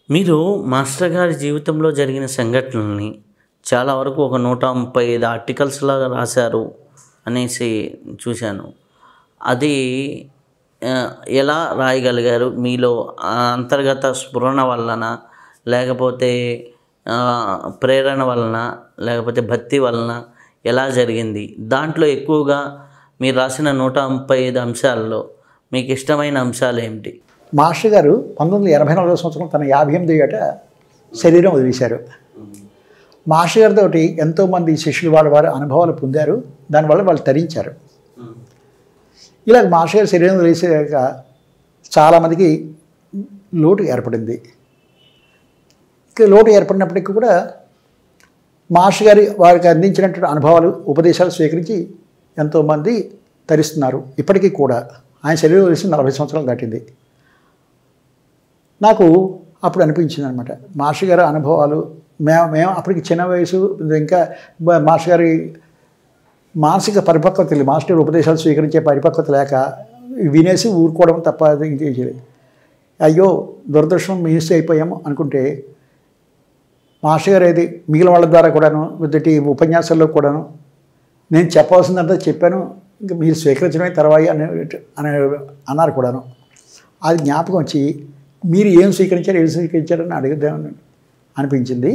మీరు మాస్టర్ గారి జీవితంలో జరిగిన సంఘటనల్ని చాలా వరకు ఒక 135 ఆర్టికల్స్ లాగా రాశారు అనేసి చూశాను. అది ఎలా రాయగలిగారు? మీలో అంతర్గత స్ఫురణ వలన, లేకపోతే ప్రేరణ వలన, లేకపోతే భక్తి వలన ఎలా జరిగింది? దాంట్లో ఎక్కువగా మీరు రాసిన 135 అంశాల్లో మీకు ఇష్టమైన అంశాలు ఏమిటి? మాస్టర్ గారు 1984 సంవత్సరం తన 58 ఏట శరీరం వదిలేశారు. మాస్టర్ గారితో ఎంతోమంది శిష్యులు వారి అనుభవాలు పొందారు. దానివల్ల వాళ్ళు తరించారు. ఇలా మాస్టర్ గారు శరీరం వదిలేసాక చాలామందికి లోటు ఏర్పడింది. లోటు ఏర్పడినప్పటికీ కూడా మాస్టర్ గారి వారికి అందించినటువంటి అనుభవాలు, ఉపదేశాలు స్వీకరించి ఎంతోమంది తరిస్తున్నారు. ఇప్పటికీ కూడా ఆయన శరీరం వదిలేసి 40 సంవత్సరాలు దాటింది. నాకు అప్పుడు అనిపించింది అనమాట, మాస్టర్ గారి అనుభవాలు మేము అప్పటికి చిన్న వయసు, ఇంకా మాస్టర్ గారి మానసిక పరిపక్వత లేదు. మాస్టర్ గారి ఉపదేశాలు స్వీకరించే పరిపక్వత లేక వినేసి ఊరుకోవడం తప్ప ఇంకేం చేయలేదు. అయ్యో దురదృష్టం మిస్ అయిపోయాము అనుకుంటే, మాస్టర్ గారు ఏది మిగిలిన వాళ్ళ ద్వారా కూడాను, ఉపన్యాసాల్లో కూడాను నేను చెప్పాల్సిందంతా చెప్పాను, ఇంకా మీరు స్వీకరించడమే తర్వాయి అని అన్నారు కూడాను. అది జ్ఞాపకం వచ్చి మీరు ఏం స్వీకరించారని అడుగుదామని అనిపించింది.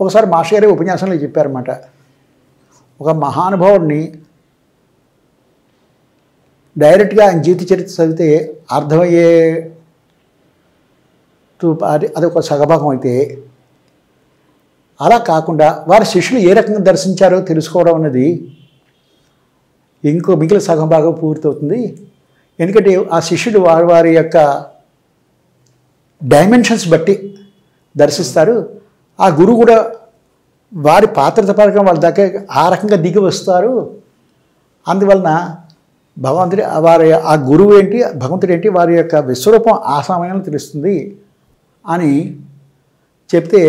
ఒకసారి మాస్టర్ గారి ఉపన్యాసంలో చెప్పారన్నమాట, ఒక మహానుభావుడిని డైరెక్ట్గా ఆయన జీవిత చరిత్ర చదివితే అర్థమయ్యే అదొక సగభాగం అయితే, అలా కాకుండా వారి శిష్యులు ఏ రకంగా దర్శించారో తెలుసుకోవడం అన్నది ఇంకో మిగిలిన సగం భాగం పూర్తవుతుంది. ఎందుకంటే ఆ శిష్యుడు వారి యొక్క డైమెన్షన్స్ బట్టి దర్శిస్తారు. ఆ గురువు కూడా వారి పాత్రత పరంగా వాళ్ళ దగ్గర ఆ రకంగా దిగి వస్తారు. అందువలన భగవంతుడి ఆ గురువు ఏంటి, భగవంతుడు ఏంటి, వారి యొక్క విశ్వరూపం ఆ సమయంలో తెలుస్తుంది అని చెప్తే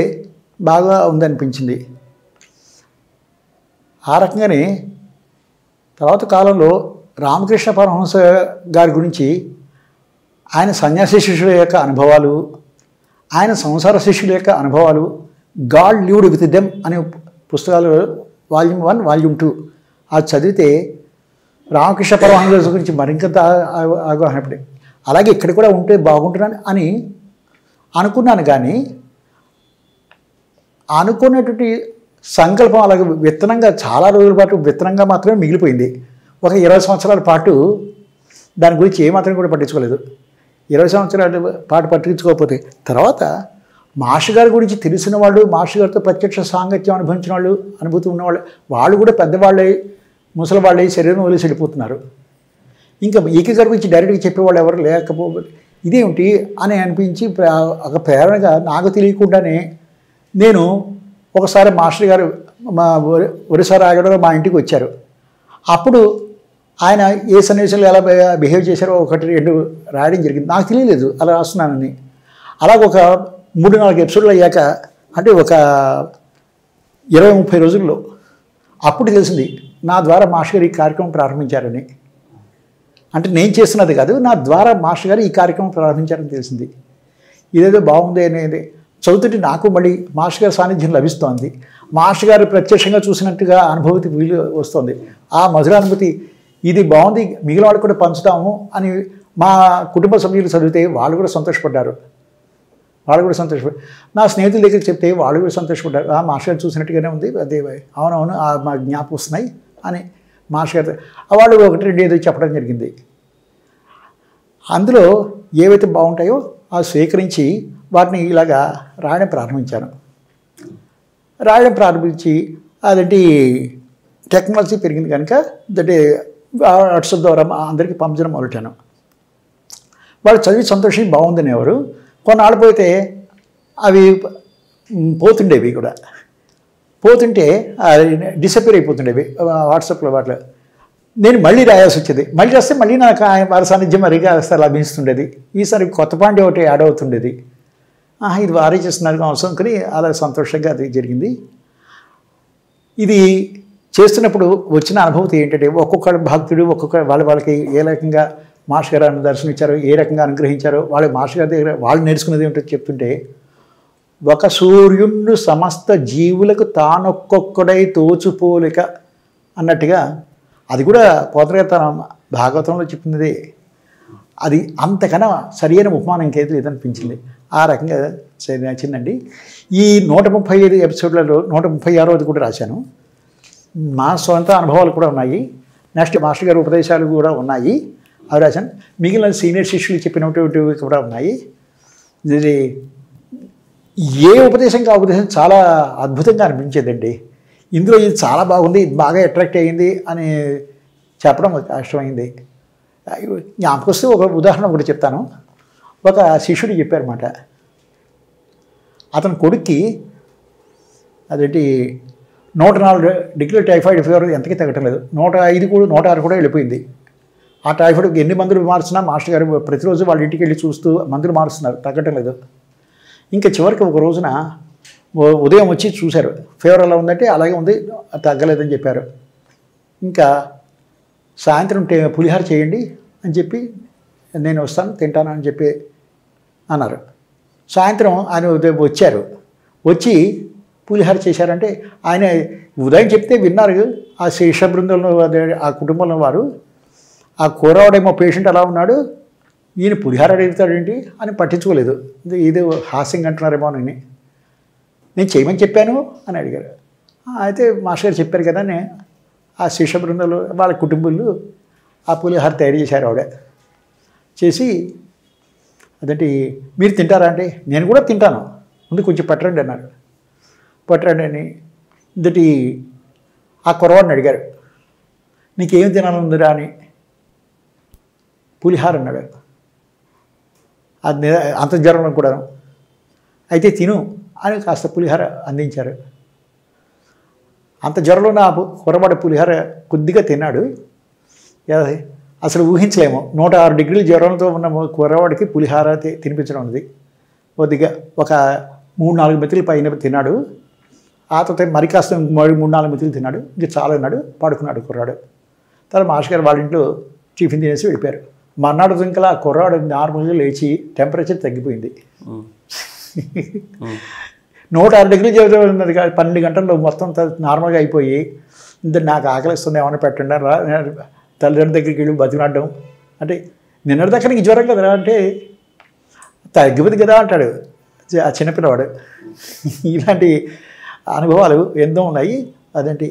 బాగా ఉందనిపించింది. ఆ రకంగానే తర్వాత కాలంలో రామకృష్ణ పరమహంస గారి గురించి, ఆయన సన్యాసి శిష్యుల యొక్క అనుభవాలు, ఆయన సంసార శిష్యుల యొక్క అనుభవాలు, గాడ్ లివ్డ్ విత్ దెమ్ అనే పుస్తకాలు వాల్యూమ్ 1, వాల్యూమ్ 2 అది చదివితే రామకృష్ణ పరమహంస గురించి మరింకంత అవగాహన పడి, అలాగే ఇక్కడ కూడా ఉంటే బాగుంటుందని అని అనుకున్నాను. కానీ అనుకున్నటువంటి సంకల్పం అలాగే విత్తనంగా చాలా రోజుల పాటు విత్తనంగా మాత్రమే మిగిలిపోయింది. ఒక 20 సంవత్సరాల పాటు దాని గురించి ఏమాత్రం కూడా పట్టించుకోలేదు. 20 సంవత్సరాల పాటు పట్టించుకోకపోతే తర్వాత మాస్టర్ గారి గురించి తెలిసిన వాళ్ళు, మాస్టర్ గారితో ప్రత్యక్ష సాంగత్యం అనుభవించిన వాళ్ళు, అనుభూతి ఉన్నవాళ్ళు, వాళ్ళు కూడా పెద్దవాళ్ళే, ముసలి వాళ్ళే శరీరం వదిలేసి వెళ్ళిపోతున్నారు. ఇంకా ఈక గారి గురించి డైరెక్ట్గా చెప్పేవాళ్ళు ఎవరు లేకపోతే ఇదేమిటి అని అనిపించి ఒక ప్రేరణగా నాకు తెలియకుండానే నేను ఒకసారి మాస్టర్ గారు మా ఒరిస్సా రాయగడలో మా ఇంటికి వచ్చారు. అప్పుడు ఆయన ఏ సన్నివేశంలో ఎలా బిహేవ్ చేశారో 1-2 రాయడం జరిగింది. నాకు తెలియలేదు అలా రాస్తున్నానని. అలాగ ఒక 3-4 ఎపిసోడ్లు అయ్యాక, అంటే ఒక 20-30 రోజుల్లో అప్పుడు తెలిసింది నా ద్వారా మాస్టర్ గారు ఈ కార్యక్రమం ప్రారంభించారని. అంటే నేను చేస్తున్నది కాదు, నా ద్వారా మాస్టర్ గారు ఈ కార్యక్రమం ప్రారంభించారని తెలిసింది. ఇదేదో బాగుంది అనేది చదువుతుంటే నాకు మళ్ళీ మాస్టర్ గారి సాన్నిధ్యం లభిస్తోంది. మాస్టర్ గారు ప్రత్యక్షంగా చూసినట్టుగా అనుభూతి వీలు వస్తుంది. ఆ మధురానుభూతి ఇది బాగుంది, మిగిలిన వాళ్ళు కూడా పంచుతాము అని మా కుటుంబ సభ్యులు చదివితే వాళ్ళు కూడా సంతోషపడ్డారు. నా స్నేహితుల దగ్గర చెప్తే వాళ్ళు కూడా సంతోషపడ్డారు. మాస్టర్ గారు చూసినట్టుగానే ఉంది, అదే అవునవును మా జ్ఞాపకం వస్తున్నాయి అని మాస్టర్ గారు వాళ్ళు 1-2 ఏదో చెప్పడం జరిగింది. అందులో ఏవైతే బాగుంటాయో ఆ స్వీకరించి వాటిని ఇలాగా రాయడం ప్రారంభించి అదేంటి టెక్నాలజీ పెరిగింది కనుక వాట్సాప్ ద్వారా అందరికీ పంపించడం మొదలెట్టాను. వాళ్ళు చదివి సంతోషం బాగుందని ఎవరు కొన్నాళ్ళు పోతే అవి పోతుండేవి కూడా, పోతుంటే డిసప్పేర్ అయిపోతుండేవి వాట్సాప్లో. వాటిలో నేను మళ్ళీ రాయాల్సి వచ్చేది. మళ్ళీ రాస్తే మళ్ళీ నాకు వారి సాన్నిధ్యం మరిగా లభిస్తుండేది. ఈసారి కొత్త పాయింట్ ఒకటి యాడ్ అవుతుండేది. ఇది వారే చేస్తున్నారు అవసరం కానీ అలా సంతోషంగా అది జరిగింది. ఇది చేస్తున్నప్పుడు వచ్చిన అనుభూతి ఏంటంటే, ఒక్కొక్క భక్తుడు ఒక్కొక్క వాళ్ళకి ఏ రకంగా మాస్టర్ గారు దర్శనం ఇచ్చారో, ఏ రకంగా అనుగ్రహించారో, వాళ్ళ మాస్టర్ గారి దగ్గర వాళ్ళు నేర్చుకున్నది ఏమిటో చెప్తుంటే ఒక సూర్యుడు సమస్త జీవులకు తానొక్కొక్కడై తోచుపోలిక అన్నట్టుగా అది కూడా పోతనగారు తన భాగవతంలో చెప్పింది. అది అంతకన్నా సరైన ఉపమానం ఇంకేది లేదనిపించింది. ఆ రకంగా నచ్చిందండి. ఈ 135 ఎపిసోడ్లలో 136ది కూడా రాశాను. మా సొంత అనుభవాలు కూడా ఉన్నాయి. నెక్స్ట్ మాస్టర్ గారి ఉపదేశాలు కూడా ఉన్నాయి, అవి రాశాను. మిగిలిన సీనియర్ శిష్యులు చెప్పినటువంటివి కూడా ఉన్నాయి. ఇది ఏ ఉపదేశం కా ఉపదేశం చాలా అద్భుతంగా అనిపించేదండి. ఇందులో ఇది చాలా బాగుంది, ఇది బాగా అట్రాక్ట్ అయ్యింది అని చెప్పడం కష్టమైంది. జ్ఞాపకొస్తే ఒక ఉదాహరణ కూడా చెప్తాను. ఒక శిష్యుడు చెప్పారన్నమాట, అతని కొడుక్కి అదేంటి 104 డిగ్రీల టైఫాయిడ్ ఫీవర్ ఎంతకీ తగ్గటం లేదు. 105 కూడా 106 కూడా వెళ్ళిపోయింది. ఆ టైఫాయిడ్కి ఎన్ని మందులు మారుస్తున్నా మాస్టర్ గారు ప్రతిరోజు వాళ్ళ ఇంటికి వెళ్ళి చూస్తూ మందులు మారుస్తున్నారు, తగ్గటం లేదు. ఇంకా చివరికి ఒక రోజున ఉదయం వచ్చి చూశారు, ఫీవర్ ఎలా ఉందంటే అలాగే ఉంది, తగ్గలేదని చెప్పారు. ఇంకా సాయంత్రం పులిహార చేయండి అని చెప్పి నేను వస్తాను తింటాను అని చెప్పి అన్నారు. సాయంత్రం ఆయన వచ్చారు, వచ్చి పులిహార చేశారంటే ఆయన ఉదయం చెప్తే విన్నారు ఆ శిష్య బృందంలో ఆ కుటుంబంలో వారు. ఆ కూరవాడేమో పేషెంట్ అలా ఉన్నాడు, ఈయన పులిహార అడుగుతాడేంటి అని పట్టించుకోలేదు. ఇది హాస్యంగా అంటున్నారేమో అని. నేను చేయమని చెప్పాను అని అడిగారు. అయితే మాస్టర్ గారు చెప్పారు కదా అని ఆ శిష్య బృందంలో వాళ్ళ కుటుంబాలు ఆ పులిహార తయారు చేశారు. ఆవిడ చేసి అదేంటి మీరు తింటారా అంటే నేను కూడా తింటాను, ముందు కొంచెం పట్టరండి అన్నారు. పట్టరండి అని ఇంతటి ఆ కుర్రవాడిని అడిగారు, నీకేం తినాలందిరా అని. పులిహార అన్నాడు. అది అంత జ్వరంలో కూడా అయితే తిను అని కాస్త పులిహార అందించారు. అంత జ్వరంలో నా కుర్రవాడి పులిహార కొద్దిగా తిన్నాడు. అసలు ఊహించలేము 106 డిగ్రీల జ్వరంతో ఉన్న కుర్రవాడికి పులిహార తినిపించడం ఉంది. కొద్దిగా ఒక 3-4 మెతులు పైన తిన్నాడు. ఆ తర్వాత మరి కాస్త 3-4 మెతులు తిన్నాడు. ఇంకా చాలా తిన్నాడు, పడుకున్నాడు కుర్రాడు. తర్వాత మాస్టర్ గారు వాళ్ళ ఇంట్లో టిఫిన్ తినేసి వెళ్ళిపోయారు. మర్నాడు ఇంకలా ఆ కుర్రాడు నార్మల్గా లేచి టెంపరేచర్ తగ్గిపోయింది. 106 డిగ్రీల జ్వరం ఉన్నది కాదు, 12 గంటల్లో మొత్తం నార్మల్గా అయిపోయి నాకు ఆకలిస్తుంది ఏమైనా పెట్టండి తల్లిదండ్రుల దగ్గరికి వెళ్ళి బతికినాడడం. అంటే నిన్నటి దగ్గర నీకు జ్వరం కదరా అంటే తగ్గిపోతుంది కదా అంటాడు ఆ చిన్నపిల్లవాడు. ఇలాంటి అనుభవాలు ఎన్నో ఉన్నాయి. అదేంటి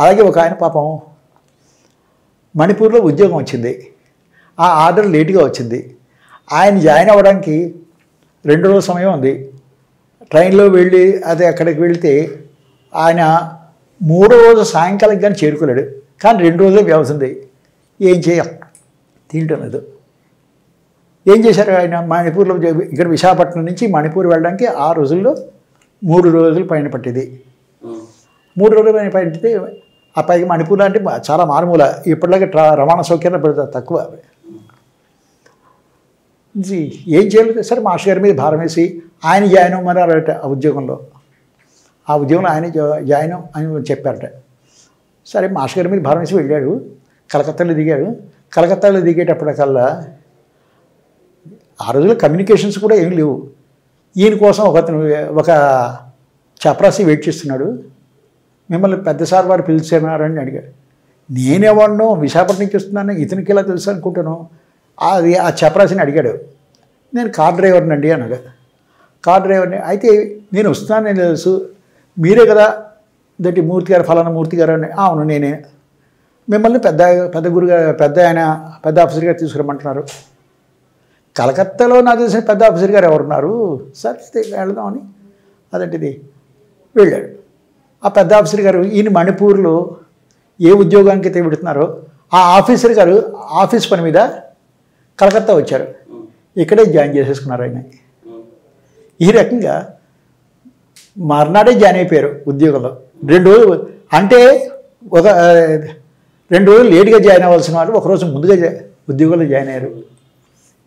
అలాగే ఒక ఆయన పాపం మణిపూర్లో ఉద్యోగం వచ్చింది. ఆ ఆర్డర్ లేటుగా వచ్చింది. ఆయన జాయిన్ అవ్వడానికి 2 రోజుల సమయం ఉంది. ట్రైన్లో వెళ్ళి అదే అక్కడికి వెళితే ఆయన 3వ రోజు సాయంకాలం కానీ చేరుకోలేడు. కానీ 2 రోజులే వ్యవధి ఉంది. ఏం చేయాలి తింటం లేదు. ఏం చేశారు ఆయన మణిపూర్లో ఇక్కడ విశాఖపట్నం నుంచి మణిపూర్ వెళ్ళడానికి 6 రోజుల్లో 3 రోజులు పైన పట్టింది. 3 రోజుల పైన పట్టితే ఆ పైకి మణిపూర్లో అంటే చాలా మారుమూల, ఇప్పటిలాగే రవాణా సౌకర్యాలు తక్కువ. ఏం చేయలేదు. సరే మాస్టర్ గారి మీద భారం వేసి ఆయన జాయిన్ అవ్వమన్నారట ఆ ఉద్యోగంలో. ఆ ఉద్యోగంలో ఆయన జాయిన్ అని చెప్పారట. సరే మాస్టర్ గారి మీద భారం వేసి వెళ్ళాడు. కలకత్తాలో దిగాడు. కలకత్తాలో దిగేటప్పటికల్లా ఆ రోజుల్లో కమ్యూనికేషన్స్ కూడా ఏం లేవు. ఈయన కోసం ఒక చపరాసి వెయిట్ చేస్తున్నాడు. మిమ్మల్ని పెద్ద సార్ వారు పిలిచారని అడిగాడు. నేనేవాడినో విశాఖపట్నం నుంచి వస్తున్నాను, ఇతనికి ఇలా తెలుసు అనుకుంటాను. అది ఆ చపరాసిని అడిగాడు. నేను కార్ డ్రైవర్ని అండి అన్నాడు. కార్ డ్రైవర్ని అయితే నేను వస్తున్నాను నేను తెలుసు, మీరే కదా దట్టి మూర్తి గారు ఫలానా మూర్తి గారు అని. అవును నేనే. మిమ్మల్ని పెద్ద గురుగారు పెద్ద ఆఫీసర్ గారు తీసుకురమ్మంటున్నారు. కలకత్తాలో నాకు తెలిసిన పెద్ద ఆఫీసర్ గారు ఎవరున్నారు, సరే వెళదామని అదంటిది వెళ్ళాడు. ఆ పెద్ద ఆఫీసర్ గారు ఈయన మణిపూర్లో ఏ ఉద్యోగానికి అయితే పెడుతున్నారో ఆ ఆఫీసర్ గారు ఆఫీస్ పని మీద కలకత్తా వచ్చారు. ఇక్కడే జాయిన్ చేసేసుకున్నారు ఆయన. ఈ రకంగా మర్నాడే జాయిన్ అయిపోయారు ఉద్యోగంలో. 2 రోజులు అంటే ఒక 2 రోజులు లేటుగా జాయిన్ అవ్వాల్సిన వాళ్ళు ఒకరోజు ముందుగా ఉద్యోగంలో జాయిన్ అయ్యారు.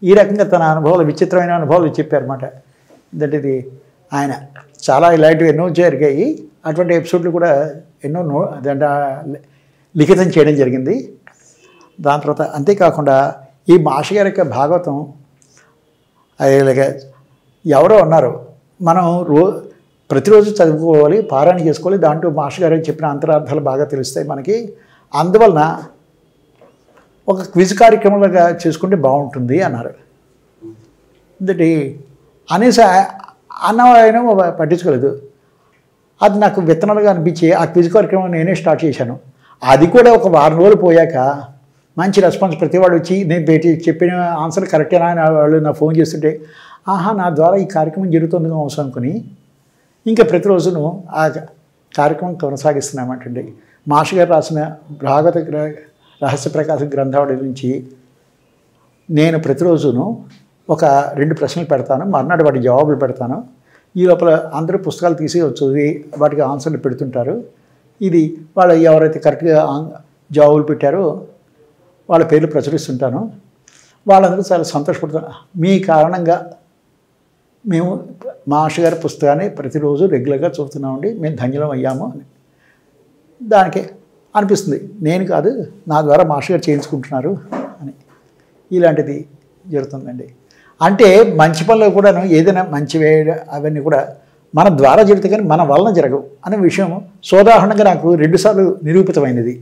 ఈ రకంగా తన అనుభవాలు విచిత్రమైన అనుభవాలు చెప్పారన్నమాట. ఇది ఆయన చాలా ఇలాంటివి ఎన్నో జరిగాయి. అటువంటి ఎపిసోడ్లు కూడా ఎన్నో లిఖితం చేయడం జరిగింది. దాని తర్వాత అంతేకాకుండా ఈ మాస్టర్ గారి యొక్క భాగవతం ఎవరో ఉన్నారు, మనం ప్రతిరోజు చదువుకోవాలి, పారాయణ చేసుకోవాలి. దాంట్లో మాస్టర్ గారు చెప్పిన అంతరార్థాలు బాగా తెలుస్తాయి మనకి. అందువలన ఒక క్విజ్ కార్యక్రమంలాగా చేసుకుంటే బాగుంటుంది అన్నారు. ఎందుకంటే అనేసి అన్న ఆయన పట్టించుకోలేదు. అది నాకు విత్తనాలుగా అనిపించి ఆ క్విజ్ కార్యక్రమం నేనే స్టార్ట్ చేశాను. అది కూడా ఒక వారం రోజులు పోయాక మంచి రెస్పాన్స్. ప్రతివాడు వచ్చి నేను చెప్పిన ఆన్సర్ కరెక్టేనా అని వాళ్ళు నాకు ఫోన్ చేస్తుంటే, ఆహా నా ద్వారా ఈ కార్యక్రమం జరుగుతుంది అవసరం అనుకుని ఇంకా ప్రతిరోజును ఆ కార్యక్రమం కొనసాగిస్తున్నామంటండి. మాస్టర్ గారు రాసిన భాగవత రహస్య ప్రకాశం గ్రంథావళి నుంచి నేను ప్రతిరోజును ఒక 2 ప్రశ్నలు పెడతాను, మర్నాడు వాటి జవాబులు పెడతాను. ఈ లోపల అందరూ పుస్తకాలు తీసి వచ్చి వాటికి ఆన్సర్లు పెడుతుంటారు. ఇది వాళ్ళు ఎవరైతే కరెక్ట్గా జవాబులు పెట్టారో వాళ్ళ పేర్లు ప్రచురిస్తుంటాను. వాళ్ళందరూ చాలా సంతోషపడుతున్నారు. మీ కారణంగా మేము మాస్టర్ గారి పుస్తకాన్ని ప్రతిరోజు రెగ్యులర్గా చూస్తున్నామండి, మేము ధన్యులం అయ్యాము అని దానికి అనిపిస్తుంది. నేను కాదు, నా ద్వారా మాస్టర్ గారు చేయించుకుంటున్నారు అని. ఇలాంటిది జరుగుతుందండి. అంటే మంచి పనులు కూడాను ఏదైనా మంచి అవన్నీ కూడా మన ద్వారా జరుగుతాయి కానీ మన వలన జరగవు అనే విషయం సోదాహరణంగా నాకు 2 సార్లు నిరూపితమైనది.